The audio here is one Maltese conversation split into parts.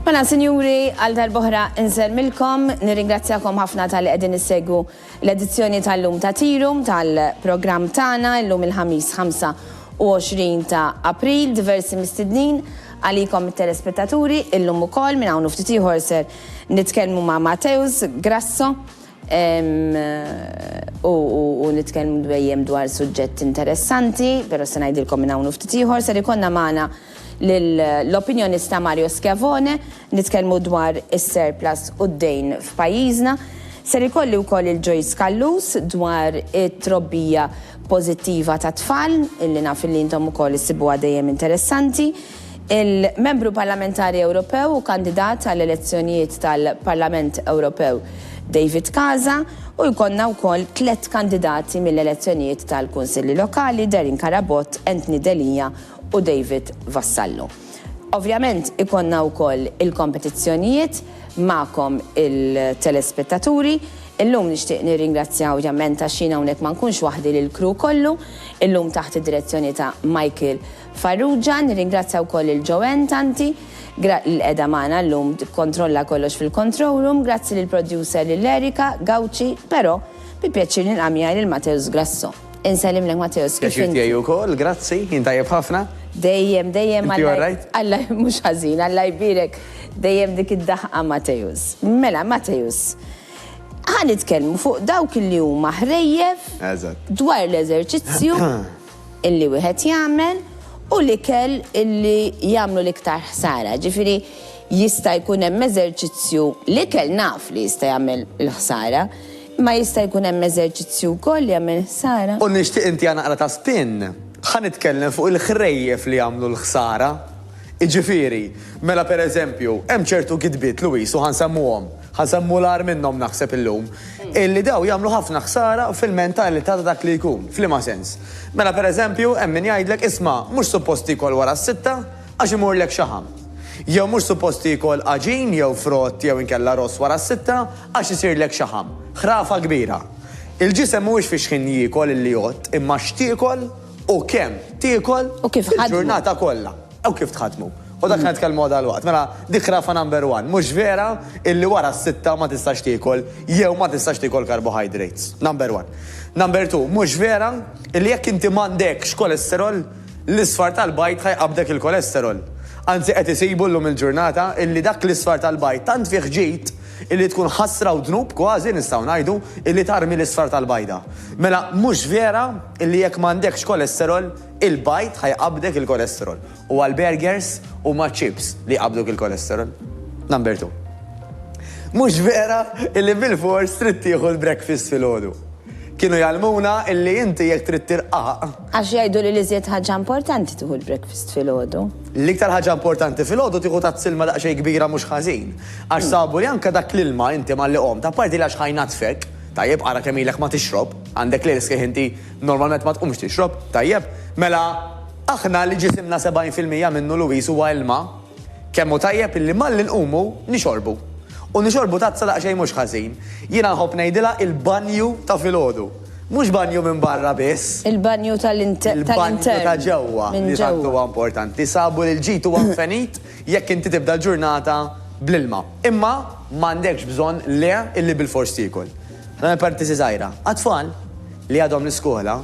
Mela, sinjuri, għal darbohra inselmilkom, nirringrazzjakom ħafna tal-li qegħdin issegwu l-edizzjoni tal-lum ta' Tirum tal-programm tagħna llum il-ħamis 25 ta' April, diversi mistednin għalikom it-telespettaturi, illum ukoll minn hawn ftit ieħor ser nitkellmu ma' Mateus Grasso u nitkellmu dwejjem dwar suġġett interessanti, però se ngħidilkom minn hawn ftit ieħor ser ikonna magħna l-opinjonista Mario Schiavone, nitkellmu dwar is-surplus u d-dejn f'pajjiżna. Ser ikolli wkoll il-Joyce Kallus dwar it-trobbija pożittiva ta' tfal, illi naf li intom ukoll issibuha dejjem interessanti. Il-membru parlamentari Ewropew u kandidat għall-elezzjonijiet tal-Parlament Ewropew David Casa u jkollna wkoll 3 kandidati mill-elezzjonijiet tal-Kunsilli Lokali, Darin Karabot, Anthony Delia u David Vassallo. Ovvjament ikonna wkoll il-kompetizzjonijiet ma'kom il-telespettaturi. Illum nixtieq nirringrazzja ovvjament għax jiena hawnhekk ma nkunx waħdi lill-crew kollu. Illum taħt id-direzzjoni ta' Michael Farrugia, nirringrazzja wkoll il-Joanne Tanti, l-qiegħda magħna llum tikkontrolla kollox fil-control room, grazzi lill-producer lill-Erika Gawci, però bi pjaċir nilqamja lil Mateus Grasso. Insellim lek Mateus. Pjaċir tiegħi wkoll, grazzi, jintajjeb ħafna. Dejjem Alla mhux ħażin, Alla jbirek dejjem dik id-daħqa Mateus. Mela Mateus, ħa nitkellmu fuq dawk li huma ħrejjef dwar l-eżerċizzju illi wieħed jagħmel u l-ikel illi jagħmlu l-iktar ħsara. Ġifieri jista' jkun hemm eżerċizzju l-ikel naf li jista' jagħmel l-ħsara, ma jista' jkun hemm eżerċizzju wkoll li jagħmel ħsara. U nixtieq inti naqra ta' spin. Ħa nitkellem fuq il-ħrejjef li jagħmlu l-ħsara. Iġifieri, mela pereżempju, hemm ċertu kitbiet Luis u ħansemmuhom. Ħansemmu l-ar minnhom naħseb illum. Illi daw jagħmlu ħafna ħsara fil-mentalità ta' dak li jkun, f'liema sens. Mela pereżempju, hemm min jgħidlek isma' mhux suppost ikol wara s-sitta għax imurlek xaħam. Jew mhux suppost ikol aġin jew frott jew inkella ross wara s-sitta għax isirlek xaħam. Ħrafa kbira. Il-ġisem mhuwiex fiex ħin jiekol illi jgħod, imma x'tiekol u kemm tiekol il-ġurnata kollha. U kif tħadmu. U dak nitkellmu dal-waqt. Mela dik ħrafa number 1. Mhux vera illi wara s-sitta ma tistax tiekol jew ma tistax tiekol carbohydrates. Number 1. Number 2, mhux vera illi jekk inti m'għandekx kolesterol, l-isfar tal-bajt ħajqabdek il-kolesterol. Anzi qed isibu llum il-ġurnata illi dak l-isfar tal-bajt tant fih ġid illi tkun ħasra u dnub kważi nistgħu ngħidu illi tarmi l-isfar tal-bajda. Mela mhux vera illi jekk m'għandekx kolesterol, il-bajt ħajqabdek il-kolesterol. U għal-burgers u ma' chips li qabduk il-kolesterol. Number 2. Mhux vera illi bil-fors trid tieħu l-breakfast filgħodu. Kienu jgħalmuna illi inti jekk trid tirqaq. Għax jgħidu li l-iżjed ħaġa importanti tieħu l-breakfast filgħodu. L-iktar ħaġa importanti filgħodu tieħu tazz-ilma daqsxejn kbira mhux ħażin. Għax sabu li anke dak l-ilma inti mal-liqom ta' parti li għax ħajnatfek, tajjeb ara kemm ilek ma tixrob, għandek li riskih inti normalment ma tqumx tixrob, tajjeb, mela aħna li ġisimna 70% minnu Luis huwa ilma, kemmu tajjeb illi malli nqumu nixorbu. U nixorbu tazza daqsxejn mhux ħażin. Jiena nħobb ngħidilha il-banju ta' filgħodu. Mhux banju minn barra biss. Il-banju tal-intern. Il-banju ta' ġewwa li tant huwa importanti. Sabu li l-ġid huwa mfenit jekk inti tibda l-ġurnata bl-ilma. Imma m'għandekx bżonn le illi bil-fors tiekol. Nagħmel partisi żgħira. Għatfall li għadhom l-iskola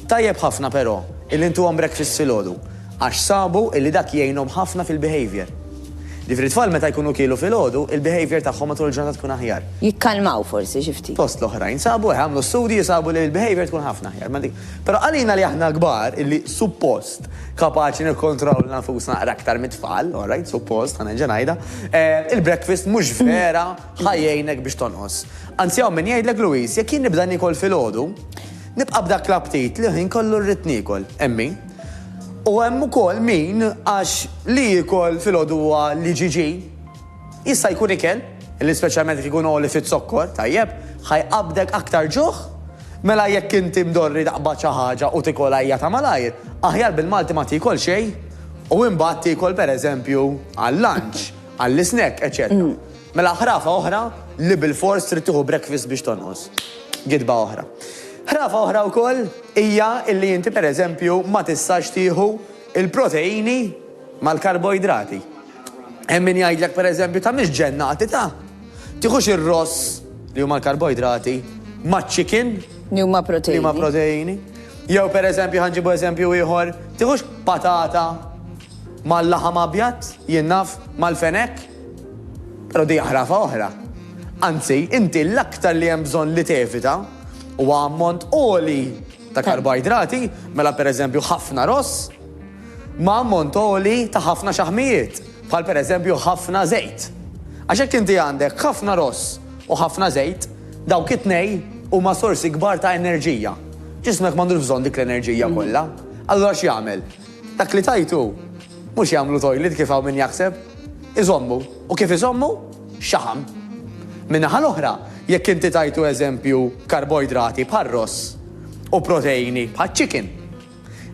tajjeb ħafna però illi intuhom breakfast filgħodu għax sabu illi dak jgħinhom ħafna fil-behavior. Ġifri tfal meta jkunu kielu filgħodu, il-behavior tagħhom matul il-ġurnata tkun aħjar. Jikkalmaw forsi xi ftit. Post l-oħrajn sabu għamlu studji sabu li l-behavior tkun ħafna aħjar. Però għalina li aħna kbar illi suppost kapaċi nikkontrollna nafusna aktar mit-tfal, alright, suppost ħanerġa' ngħidha, il-breakfast mhux vera ħajjejnek biex tonqos. Anzi hawn min jgħidlek Luis, jekk jien nibda nikol filgħodu, nibqa' b'dak l-aptit li ħin kollu rrid nikol, emmi. U hemm ukoll min għax li jikol filgħodu huwa li ġiġi jista' jkun ikel, li speċjalment jekk ikun oli fit-sokkor, tajjeb, ħajqabdek aktar ġuħ, mela jekk inti mdorri daqbad xi ħaġa u tikol ejja ta' malajr, aħjar bil-Malti ma tikol xejn u imbagħad tikol pereżempju għall-lunch, għall-snack, eċetera. Mela ħrafa oħra li bil-fors trid tieħu breakfast biex tonqos. Gidba oħra. Ħrafa oħra wkoll hija illi inti pereżempju ma tistax tieħu il-proteini mal-karboidrati. Hemm min jgħidlek pereżempju ta' mhix ġennati ta' tieħux ir-ross li huma l-karboidrati maċ-chicken Li huma li huma proteini. Jew pereżempju ħanġibu eżempju ieħor, tieħux patata mal-laħam abjad, jien naf mal-fenek, però di ħrafa oħra. Anzi, inti l-aktar li hemm bżonn li tevita huwa ammont oli ta' karboidrati, mela pereżempju ħafna ross, ma' ammont oli ta' ħafna xaħmijiet, bħal pereżempju ħafna żejt. Għax hekk inti għandek ħafna ross u ħafna żejt, dawk it-tnej huma sorsi kbar ta' enerġija. Ġismek m'għandux bżonn dik l-enerġija kollha. Allura x'jagħmel? Dak li tajtu mhux jagħmlu tojlit kif hawn min jaħseb, iżommu. U kif iżommu? Xaħam. Min-naħa l-oħra, jekk inti tajtu eżempju karboidrati bħal ross u proteini bħal chicken.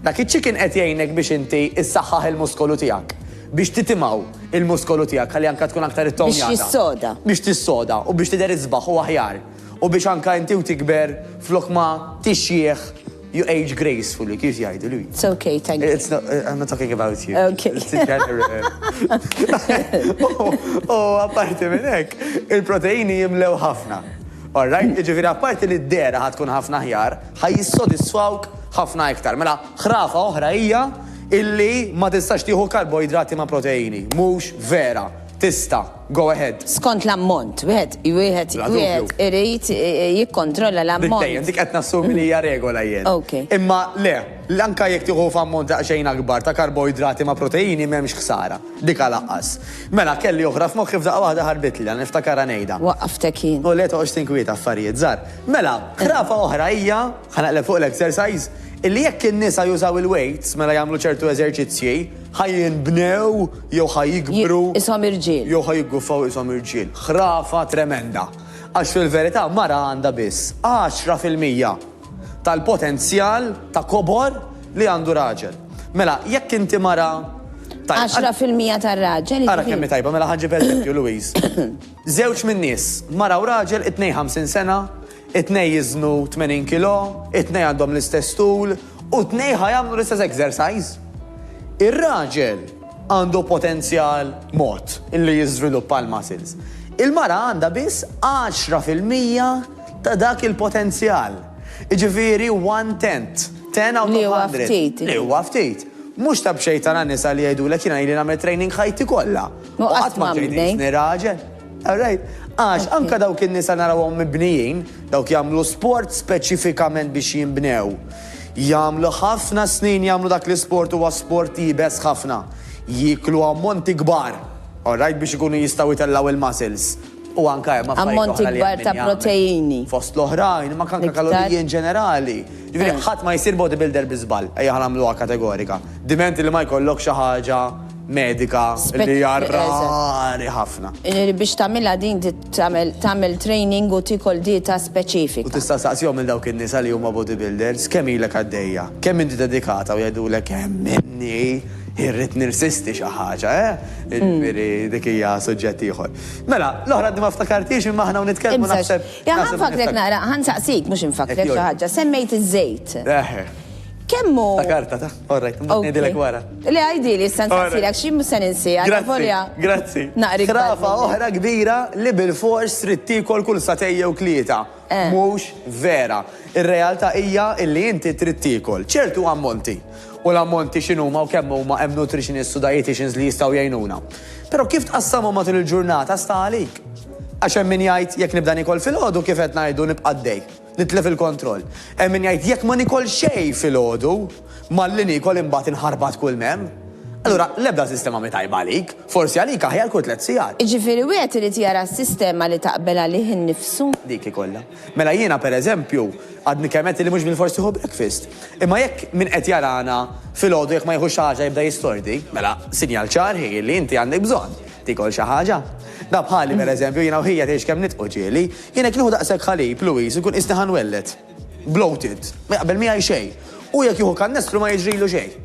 Dak iċ-chicken qed jgħinek biex inti issaħħaħ il-muskolu tiegħek, biex titimaw il-muskolu tiegħek ħalli anke tkun aktar ittonjata. Biex tissoda. Biex tissoda u biex tidher isbaħ u aħjar. U biex anke inti u tikber flok ma tixjieħ you age gracefully, kif jgħidu lui? It's okay, thank you. It's not, I'm not talking about you. Okay. It's in general. Apparti minn hekk, il-proteini jimlew ħafna. All right? Ġifieri apparti li d-dera ħatkun ħafna ħjar, ħajjissodisfawk ħafna iktar. Mela ħrafa oħra hija illi ma tistax tieħu karboidrati ma' proteini. Mhux vera. Tista, go ahead. Skont l-ammont, wieħed irid jikkontrolla l-ammont. Dejjem dik qed nassumi li hija regola jien. Okay. Imma le, l-anka jekk tieħu f'ammont xejn akbar ta' karboidrati ma' proteini m'hemmx ħsara. Dik laqqas. Mela kelli oħra f'moħħi f'daqqa waħda ħarbit li niftakar ngħidha. Waqqaftek jien. U le toqgħodx tinkwiet affarijiet żgħar. Mela, ħrafa oħra hija ħanaqleb fuq l-exercise illi jekk in-nisa jużaw il-weights mela jagħmlu ċertu eżerċizzji ħajjinbnew jew ħajjikbru ishom irġiel. jew ħajjiggufaw ishom irġiel. Ħrafa tremenda. Għax fil-verità mara għandha biss 10% tal-potenzjal ta' kobor li għandu raġel. Mela, jekk inti mara 10% tar-raġel. Ara kemm tajba, mela ħanġib eżempju, Louise. Żewġ minn nies mara u raġel 52 sena, it-tnej jiżnu 80 kilo, it-tnej għandhom l-istess tul, u t-tnej ħajamlu l-istess exercise. Ir-raġel għandu potenzjal mod illi jiżviluppa l-muscles. Il-mara għandha biss 10% ta' dak il-potenzjal. Iġifieri 1/10. 10 out of 100. Li huwa ftit. Mhux ta' b'xejn ta' nisa li jgħidulek jiena li nagħmel training ħajti kollha. U qatt ma ġejtni raġel. All right. Għax, anka dawk in-nisa narawhom mibnijin, dawk jagħmlu sport speċifikament biex jinbnew. Jagħmlu ħafna snin jagħmlu dak l-isport huwa sport jibes ħafna. Jiklu ammonti kbar. All right, biex ikunu jistgħu jtellaw il-muscles. U anka hemm ammonti kbar ta' proteini. Fost l-oħrajn, ma kanka kaloriji in ġenerali. Ġifieri ħadd ma jsir bodybuilder biżbal, ejja ħanamluha kategorika. Dimenti li ma jkollok xi ħaġa medika li jarrari ħafna. Biex tagħmilha din tagħmel training u tikol dieta speċifika. U tista' saqsihom minn dawk in-nisa li huma bodybuilders, kemm ilek għaddejja, kemm inti dedikata u jgħidulek hemm minni irrid nirsisti xi ħaġa, Ġifieri dik hija suġġett ieħor. Mela, l-oħra ma ftakartix imma aħna nitkellmu naħseb. Ja ħanfakrek nara, ħansaqsik mhux infakrek xi ħaġa, semmejt iż-żejt. Kemmu? Ta' karta, ta' orrejt, ma' nidilek wara. Li għajdi li s-sansasilek, xim musa ninsi, Grazzi. Ħrafa oħra kbira li bil-fors trid tikol kull satejja u klieta. Mhux vera. Ir-realtà hija illi inti trid tikol ċertu ammonti. U l-ammonti x'inhuma u kemm huma hemm nutritionists u dietitians li jistgħu jgħinuna. Però kif tqassamhom matul il-ġurnata sta għalik? Għax hemm min jgħid jekk nibda nikol fil-ħodu kif qed ngħidu nibqa' dej. Nitlef il-kontroll. Hemm min jgħid jekk ma nikol xejn fil-ħodu, malli nikol imbagħad inħarbat kull mem. Allura, l-ebda sistema mi tajba għalik, forsi għalik aħjar kull 3 sigħat. Iġifieri wieħed irid jara s-sistema li taqbel għalih innifsu. Dik ikollha. Mela jiena pereżempju għadni kemet li mhux bil-forsi hu breakfast. Imma jekk min qed jarana fil-ħodu jekk ma jieħux xi ħaġa jibda jistordi, mela sinjal ċarħi li inti għandek bżonn tikol xi ħaġa. Da bħali pereżempju jiena u ħija tgħix kemm nitqu ġieli, jiena jekk nieħu daqshekk ħalib Louise ikun isni ħanwellet. Bloated. Ma jaqbel miegħi xejn. U jekk jieħu kannestru ma jiġrilu xejn.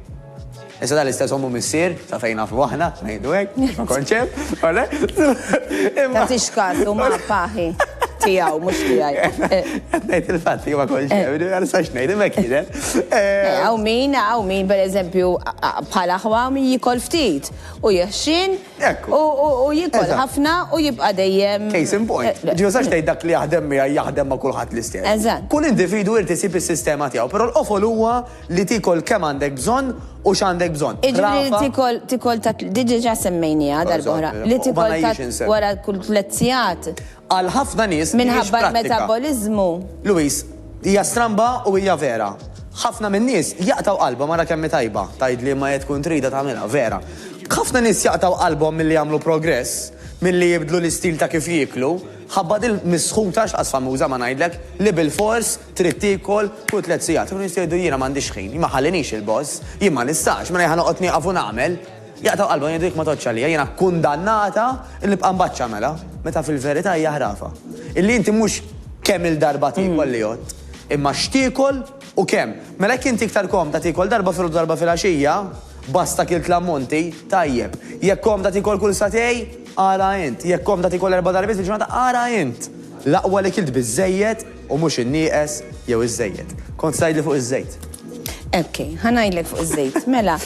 Issa dal-istess ommu missier, ta' fejn nafu aħna, ngħidu hekk, ma konċem, għale? Ta' tixkatu ma' paħi. tiegħu mhux tiegħi. Ngħid il-fatt li ma kollx għal sax ngħid hemmhekk jidher. Hawn min pereżempju bħala ħwa min jikol ftit u jeħxin u jikol ħafna u jibqa' dejjem. Case in point. Ġew sax tgħid dak li jaħdem jaħdem ma' kulħadd l-istess. Eżatt. Kull individu irid isib is-sistema tiegħu, però l-qofol huwa li tikol kemm għandek bżonn u x'għandek bżonn. Iġifieri tikol ta' diġà semmejnija darb'oħra li tikol ta' wara kull 3 sigħat. Għal ħafna nies minħabba l-metabolizmu. Luis, hija stramba u hija vera. Ħafna minn nies jaqtaw qalbhom mara kemm tajba, tgħid li ma qed tkun trida tagħmilha, vera. Ħafna nies jaqtaw qalbhom milli jagħmlu progress, milli jibdlu l-istil ta' kif jieklu, ħabba il-misħuta x'qas famuża ma ngħidlek li bil-fors trid tiekol kull 3 sigħat. U nies jgħidu jiena m'għandix ħin, ma ħallinix il-boss, jien ma nistax, ma jħan noqgħod nieqaf u nagħmel. Jaqtaw qalbhom jgħidu jekk ma toċċa li jiena kundannata li bqa' mbaċċa mela, meta fil-verità hija ħrafa. Illi inti mhux kemm il-darba tiekol li jgħod, imma x'tiekol u kemm. Mela jekk inti iktar komda tiekol darba fil darba fil-għaxija, basta kilt l-ammonti, tajjeb. Jekk komda tiekol kull satej, ara int. Jekk komda tiekol 4 darbiet fil-ġurnata, ara int. L-aqwa li kilt biż-żejjed u mhux in-nieqes jew iż-żejjed. Kont tgħidli fuq iż-żejt. Okay, ħanajdlek fuq iż-żejt. Mela,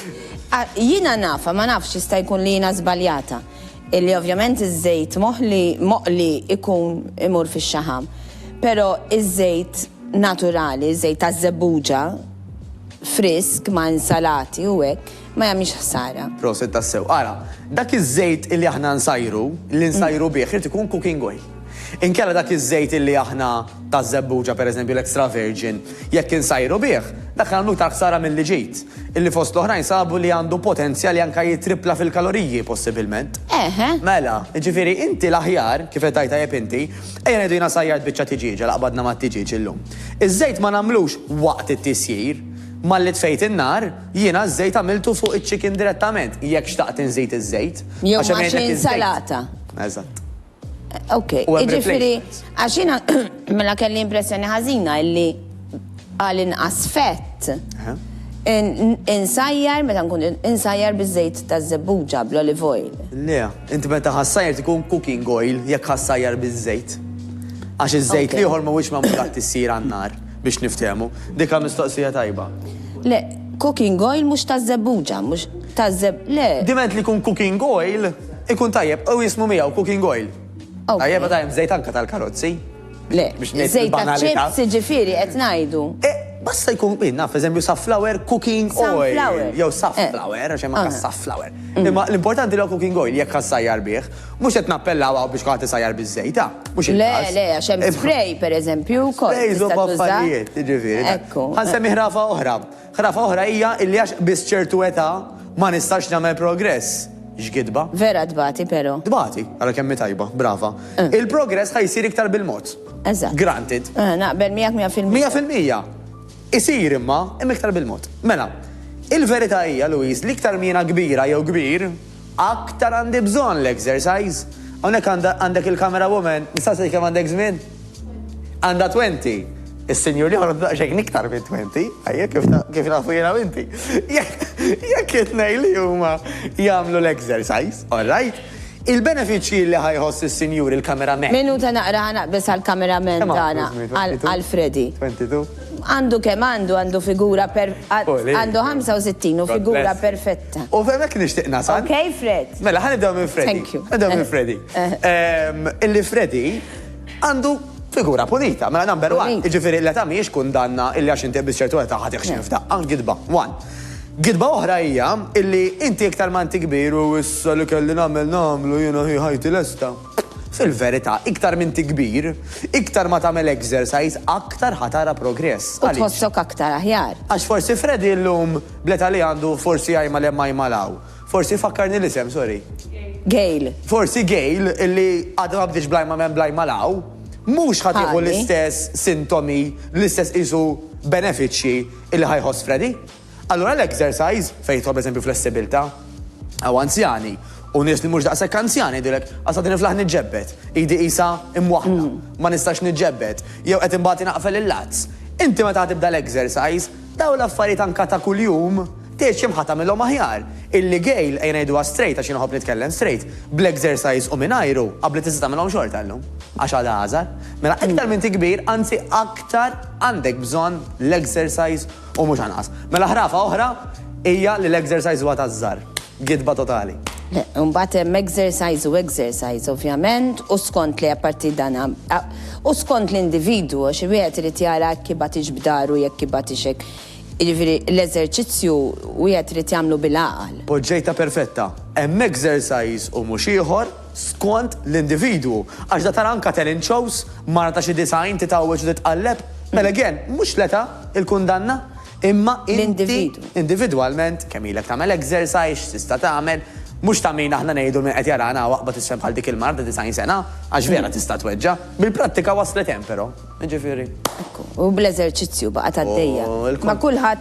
jiena nafa, ma nafx jista' jkun li jiena żbaljata. Illi ovvjament iż-żejt moqli ikun imur fix-xaħam. Però iż-żejt naturali, iż-żejt ta' żebbuġa, frisk ma' insalati u hekk, ma jagħmilx ħsara. Proset tassew. Ara, dak iż-żejt illi aħna nsajru, li nsajru bih, irid ikun cooking oil. Inkella dak iż-żejt illi aħna ta' żebbuġa, pereżempju l-extra virgin, jekk insajru bih, dak għandu ta' ħsara mill-li ġejt. Illi fost l-oħrajn sabu li għandu potenzjali anka jitripla fil-kaloriji possibilment. Mela, ġifieri inti l-aħjar, kif qed tajjeb inti, ejja ngħidu jiena sajjart biċċa tiġiġa, laqbadna ma' tiġiġ illum. Iż-żejt ma nagħmlux waqt it-tisjir, malli tfejt in-nar, jiena ż-żejt għamiltu fuq iċ-chicken direttament, jekk xtaqt inżejt iż-żejt. Jew ma' xi insalata. Eżatt. Ok, ġifieri għax jiena mela kelli impressjoni ħażina illi għal inqas fett. Insajjar, meta nkun insajjar biż-żejt ta' żebbuġa bl-olive oil. Le, inti meta ħassajjar tkun cooking oil jekk ħassajjar biż-żejt. Għax iż-żejt liħor mhuwiex magħmul għat tissir għan-nar biex niftehmu. Dik mistoqsija tajba. Le, cooking oil mhux ta' żebbuġa, mhux ta' le. Diment li jkun cooking oil, ikun tajjeb, u jismu miegħu cooking oil. Tajjeb tajjeb żejt anke tal-karozzi. Le, żejt ta' chips ġifieri qed ngħidu. Basta jkun naf, eżempju, safflower cooking oil. Jew safflower, għax hemm safflower. Imma l-importanti li cooking oil jekk ħassajjar bih, mhux qed nappellaw biex ħadd isajjar biż-żejta. Le, għax hemm spray pereżempju wkoll. Sprays u affarijiet, jiġifieri. Ħansemmi ħrafa oħra. Ħrafa oħra hija illi għax biss ċertu età ma nistax nagħmel progress. X'gidba? Vera dbati però. Dbati, għara kemmi tajba, brava. Il-progress ħajsir iktar bil-mod. Eżatt. Granted. Naqbel 100%. 100%. Isir imma iktar bil-mod. Mela, il-verità hija, Luis, li iktar miena kbira jew kbir, aktar għandi bżonn l-exercise. Hawnhekk għandek il-camera woman, nistaqsi kemm għandek żmien? Għandha 20. Is-senjur li ħorod daqsxejn iktar minn 20, ħajja kif nafu jiena inti. Jekk itnej li huma jagħmlu l-exercise, all right? Il-benefiċċji li ħajħoss is-senjur il-kameraman. Minuta naqra naqbes għall-kameraman tagħna għal-Freddy. 22. Għandu kemm għandu figura għandu 65 u figura perfetta. U fehmek nixtieq nasal. Ok, Fred. Mela ħanibdew minn Freddy. Thank you. Nibdew minn Freddy. Illi Freddy għandu figura pulita, mela number 1. Iġifieri l-età mhijiex kundanna illi għax inti biss ċertu età ħadd iħxin f'daqqa, gidba. 1. Gidba oħra hija illi inti iktar ma inti kbir u issa li kelli nagħmlu jiena ħajti lesta. Fil-verità, iktar minn inti kbir, iktar ma tagħmel exercise, aktar ħatara progress. U tħossok aktar aħjar. Għax forsi Freddy llum bleta li għandu forsi jgħajma li ma jmalaw. Forsi fakkarni l-isem, sorry. Gail. Forsi Gail illi għadu ma bdiex blajma law, mhux ħadd jieħu l-istess sintomi, l-istess isu benefiċċji illi ħajħoss Freddy. Allura l-exercise fejn per eżempju flessibilità għaw anzjani u nies li mhux daqshekk anzjani jgħidulek għasa din niflaħ niġġebbed, idi qisha imwaħħla, ma nistax niġġebbed, jew qed imbagħad naqfel il-lazz. Inti meta tibda l-exercise, daw l-affarijiet anke ta' kuljum tgħid x'imħat tagħmilhom aħjar. Illi Gail ngħiduha straight għax inħobb nitkellem straight, bl-exercise u mingħajru qabli tista' tagħmilhom xorta llum. għax għadha għażar. Mela iktar minn kbir, anzi aktar għandek bżonn l-exercise u mhux anqas. Mela ħrafa oħra hija li l-exercise huwa taż-żar. Gidba totali. Mbagħad hemm exercise ovvjament u skont li apparti dana u skont l-individu xi wieħed irid jara kif bagħtix b'daru jekk kif bagħtix hekk. Jiġifieri l-eżerċizzju wieħed irid jagħmlu bil-għaqal. Poġġejta perfetta. Hemm exercise u mhux ieħor skont l-individu. Għax da tara anke talent shows mara ta' xi design titgħawweġ u titqalleb. Mela again, mhux l-età il-kundanna imma L-individu. Individwalment kemm ilek tagħmel exercise tista' tagħmel mhux ta' min aħna ngħidu minn qed jarana waqbad tisfem bħal dik il-marda design sena għax vera tista' tweġġa. Bil-prattika waslet hemm però. Ġifieri. U bl-eżerċizzju baqa' tgħaddejja. Ma kulħadd